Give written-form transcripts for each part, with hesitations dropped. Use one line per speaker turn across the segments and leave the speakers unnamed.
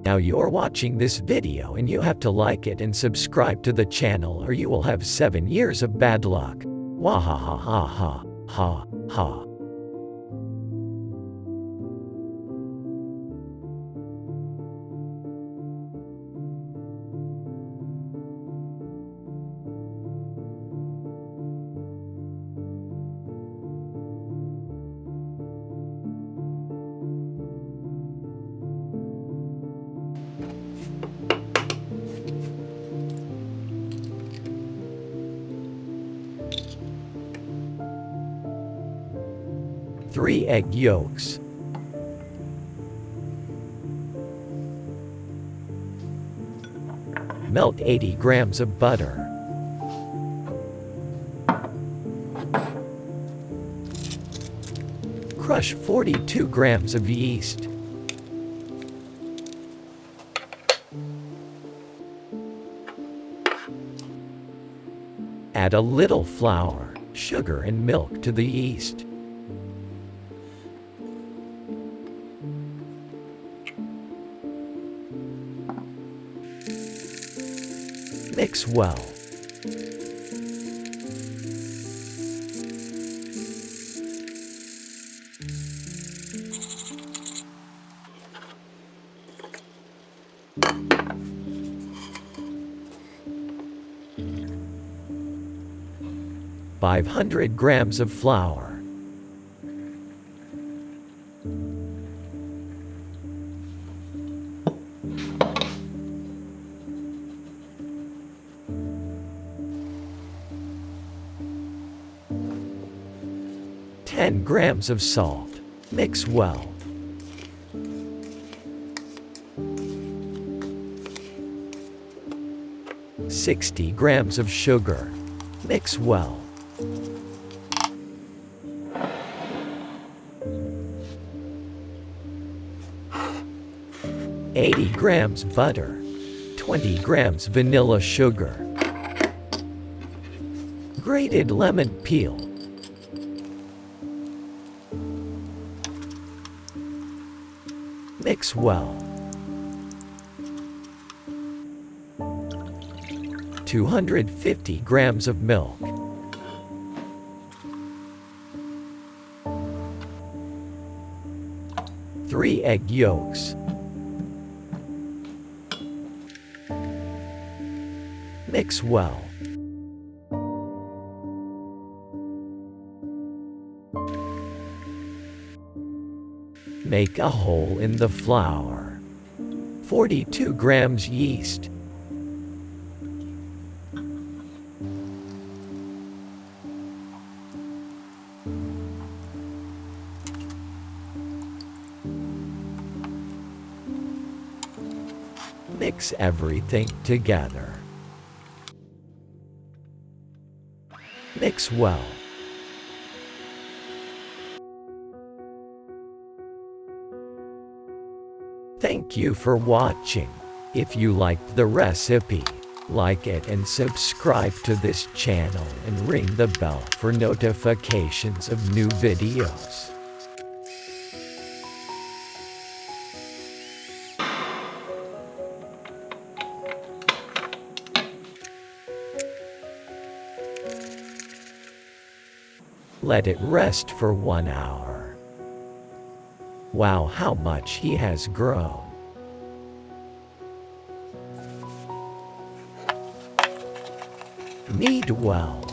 Now you're watching this video and you have to like it and subscribe to the channel or you will have 7 years of bad luck. Wahahaha. 3 egg yolks. Melt 80 grams of butter. Crush 42 grams of yeast. Add a little flour, sugar and milk to the yeast. Mix well. – 500 grams of flour. 10 grams of salt. Mix well. – 60 grams of sugar. Mix well. 80 grams butter. 20 grams vanilla sugar. Grated lemon peel. Mix well. 250 grams of milk. 3 egg yolks. Mix well. Make a hole in the flour. 42 grams yeast. Mix everything together. Mix well. Thank you for watching. If you liked the recipe, like it and subscribe to this channel and ring the bell for notifications of new videos. Let it rest for 1 hour. Wow, how much he has grown. Knead well.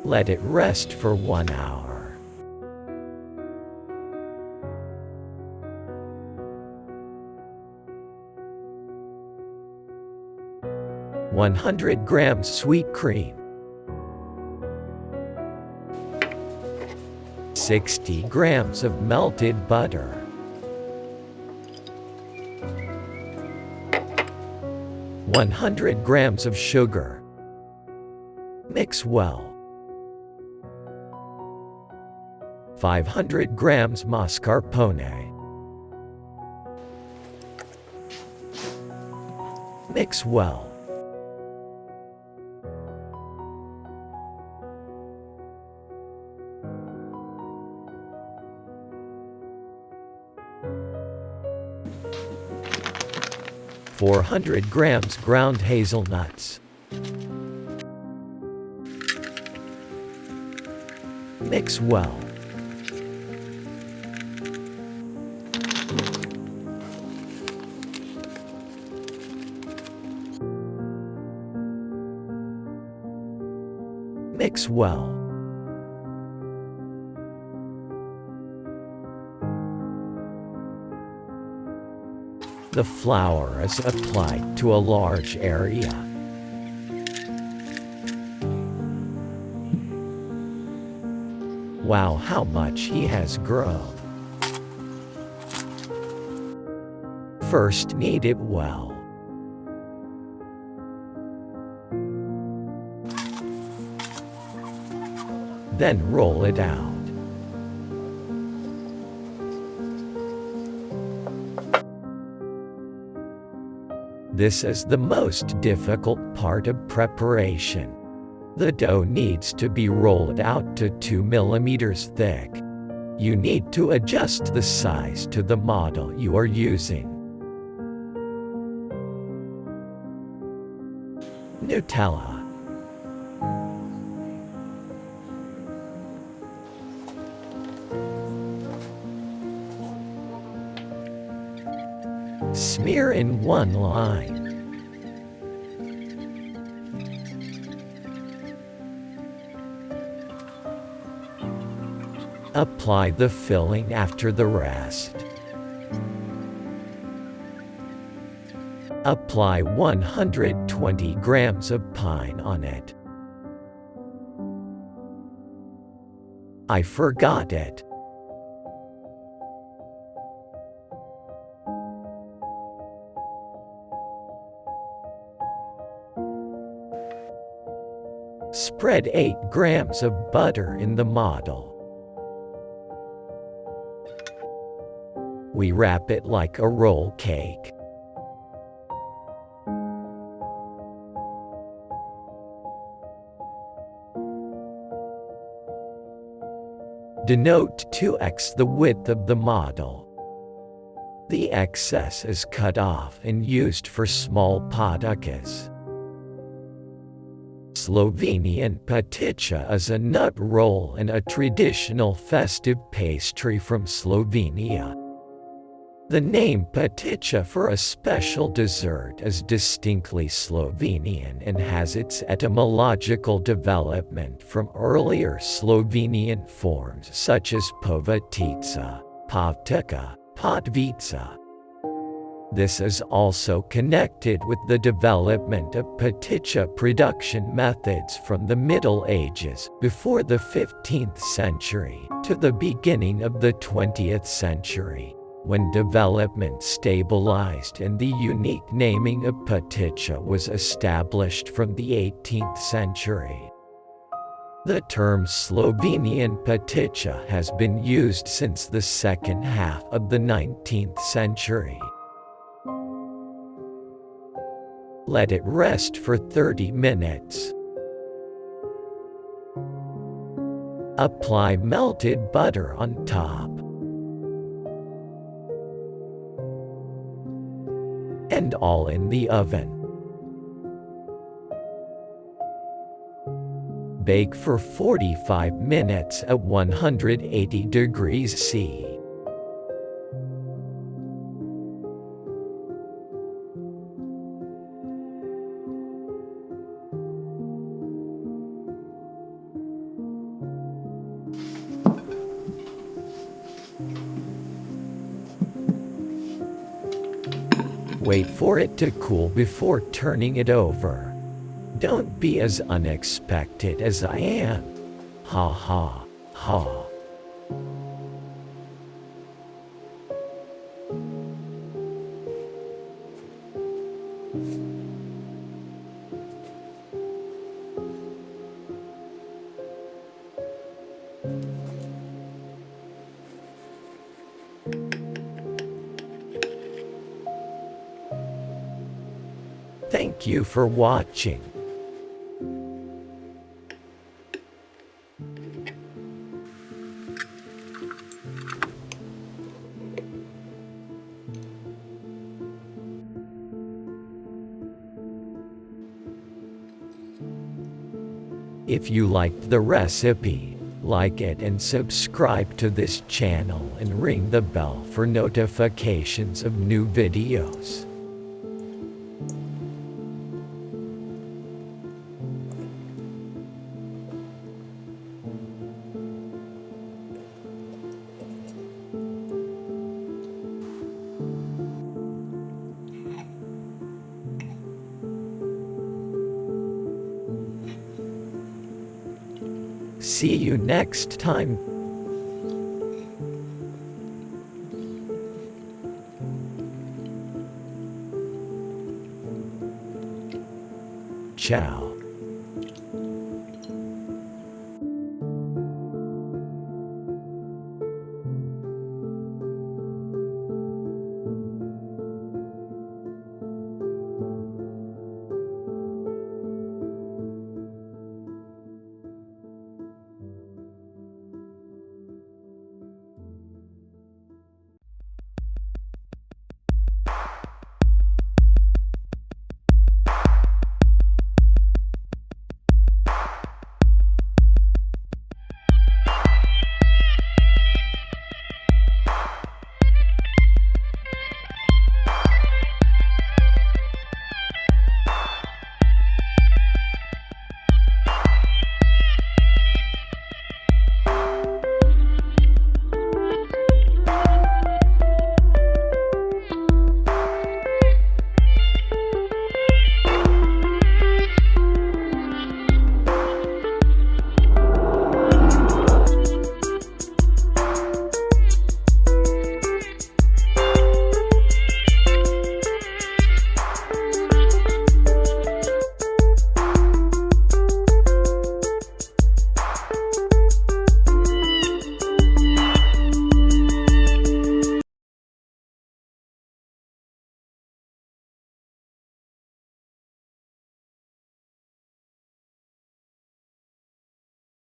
Let it rest for 1 hour. – 100 grams sweet cream. 60 grams of melted butter. 100 grams of sugar. Mix well. 500 grams mascarpone. Mix well. ,400 grams ground hazelnuts. Mix well. Mix well. The flour is applied to a large area. Wow, how much he has grown. First knead it well. Then roll it out. This is the most difficult part of preparation. The dough needs to be rolled out to 2 millimeters thick. You need to adjust the size to the model you are using. Nutella. Smear in one line. Apply the filling after the rest. Apply 120 grams of pine on it. I forgot it. Spread 8 grams of butter in the model. We wrap it like a roll cake. Denote 2x the width of the model. The excess is cut off and used for small poticas. Slovenian potica is a nut roll and a traditional festive pastry from Slovenia. The name potica for a special dessert is distinctly Slovenian and has its etymological development from earlier Slovenian forms such as povtica, povtica, potvitsa. This is also connected with the development of potica production methods from the Middle Ages before the 15th century to the beginning of the 20th century, when development stabilized and the unique naming of potica was established from the 18th century. The term Slovenian potica has been used since the second half of the 19th century. Let it rest for 30 minutes. Apply melted butter on top. And all in the oven. Bake for 45 minutes at 180 degrees C. Wait for it to cool before turning it over. Don't be as unexpected as I am. Ha ha, ha. Thank you for watching. If you liked the recipe, like it and subscribe to this channel and ring the bell for notifications of new videos. See you next time. Ciao.